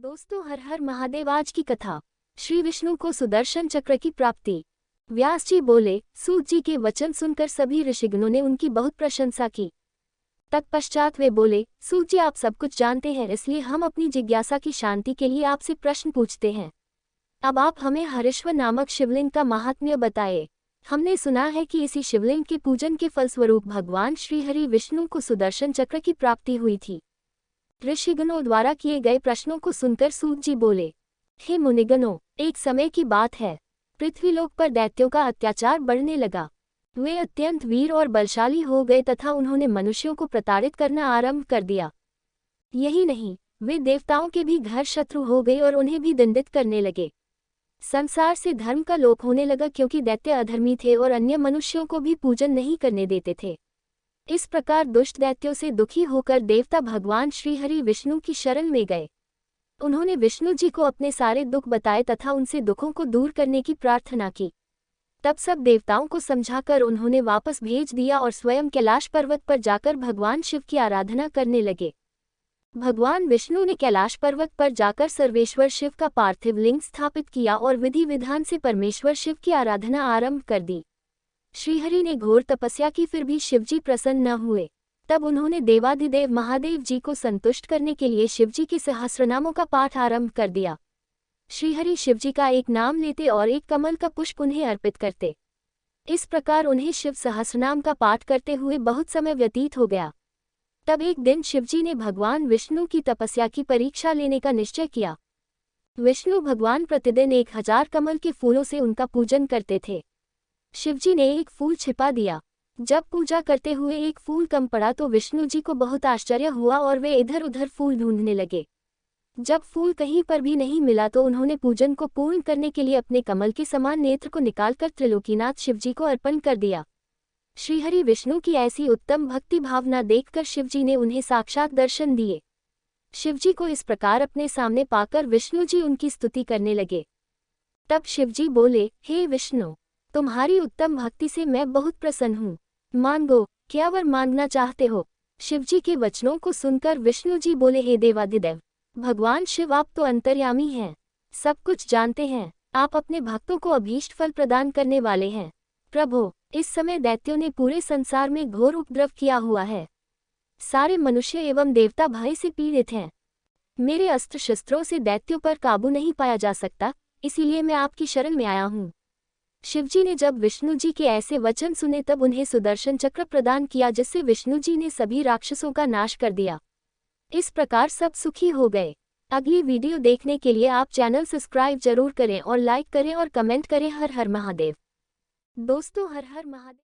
दोस्तों, हर हर महादेव। आज की कथा। श्री विष्णु को सुदर्शन चक्र की प्राप्ति। व्यास जी बोले, सूत जी के वचन सुनकर सभी ऋषिगणों ने उनकी बहुत प्रशंसा की। तत्पश्चात वे बोले, सूत जी, आप सब कुछ जानते हैं, इसलिए हम अपनी जिज्ञासा की शांति के लिए आपसे प्रश्न पूछते हैं। अब आप हमें हरिश्वर नामक शिवलिंग का महात्म्य बताएं। हमने सुना है कि इसी शिवलिंग के पूजन के फलस्वरूप भगवान श्रीहरि विष्णु को सुदर्शन चक्र की प्राप्ति हुई थी। ऋषिगणों द्वारा किए गए प्रश्नों को सुनकर सूत जी बोले, हे मुनिगणों, एक समय की बात है। पृथ्वीलोक पर दैत्यों का अत्याचार बढ़ने लगा। वे अत्यंत वीर और बलशाली हो गए तथा उन्होंने मनुष्यों को प्रताड़ित करना आरंभ कर दिया। यही नहीं, वे देवताओं के भी घर शत्रु हो गए और उन्हें भी दंडित करने लगे। संसार से धर्म का लोप होने लगा, क्योंकि दैत्य अधर्मी थे और अन्य मनुष्यों को भी पूजन नहीं करने देते थे। इस प्रकार दुष्ट दैत्यों से दुखी होकर देवता भगवान श्रीहरि विष्णु की शरण में गए। उन्होंने विष्णु जी को अपने सारे दुख बताए तथा उनसे दुखों को दूर करने की प्रार्थना की। तब सब देवताओं को समझाकर उन्होंने वापस भेज दिया और स्वयं कैलाश पर्वत पर जाकर भगवान शिव की आराधना करने लगे। भगवान विष्णु ने कैलाश पर्वत पर जाकर सर्वेश्वर शिव का पार्थिव लिंग स्थापित किया और विधि विधान से परमेश्वर शिव की आराधना आरंभ कर दी। श्रीहरि ने घोर तपस्या की, फिर भी शिवजी प्रसन्न न हुए। तब उन्होंने देवाधिदेव महादेव जी को संतुष्ट करने के लिए शिवजी के सहस्रनामों का पाठ आरंभ कर दिया। श्रीहरि शिवजी का एक नाम लेते और एक कमल का पुष्प उन्हें अर्पित करते। इस प्रकार उन्हें शिव सहस्रनाम का पाठ करते हुए बहुत समय व्यतीत हो गया। तब एक दिन शिवजी ने भगवान विष्णु की तपस्या की परीक्षा लेने का निश्चय किया। विष्णु भगवान प्रतिदिन 1000 कमल के फूलों से उनका पूजन करते थे। शिवजी ने एक फूल छिपा दिया। जब पूजा करते हुए एक फूल कम पड़ा तो विष्णु जी को बहुत आश्चर्य हुआ और वे इधर उधर फूल ढूंढने लगे। जब फूल कहीं पर भी नहीं मिला तो उन्होंने पूजन को पूर्ण करने के लिए अपने कमल के समान नेत्र को निकालकर त्रिलोकीनाथ शिवजी को अर्पण कर दिया। श्रीहरि विष्णु की ऐसी उत्तम भक्ति भावना देखकर शिवजी ने उन्हें साक्षात दर्शन दिए। शिवजी को इस प्रकार अपने सामने पाकर विष्णु जी उनकी स्तुति करने लगे। तब शिवजी बोले, हे विष्णु, तुम्हारी उत्तम भक्ति से मैं बहुत प्रसन्न हूँ। मांगो, क्या वर मांगना चाहते हो? शिवजी के वचनों को सुनकर विष्णु जी बोले, हे देवाधिदेव भगवान शिव, आप तो अंतर्यामी हैं, सब कुछ जानते हैं। आप अपने भक्तों को अभीष्ट फल प्रदान करने वाले हैं। प्रभु, इस समय दैत्यों ने पूरे संसार में घोर उपद्रव किया हुआ है। सारे मनुष्य एवं देवता भय से पीड़ित हैं। मेरे अस्त्र शस्त्रों से दैत्यों पर काबू नहीं पाया जा सकता, इसीलिए मैं आपकी शरण में आया हूँ। शिवजी ने जब विष्णु जी के ऐसे वचन सुने तब उन्हें सुदर्शन चक्र प्रदान किया, जिससे विष्णु जी ने सभी राक्षसों का नाश कर दिया। इस प्रकार सब सुखी हो गए। अगली वीडियो देखने के लिए आप चैनल सब्सक्राइब जरूर करें और लाइक करें और कमेंट करें। हर हर महादेव। दोस्तों, हर हर महादेव।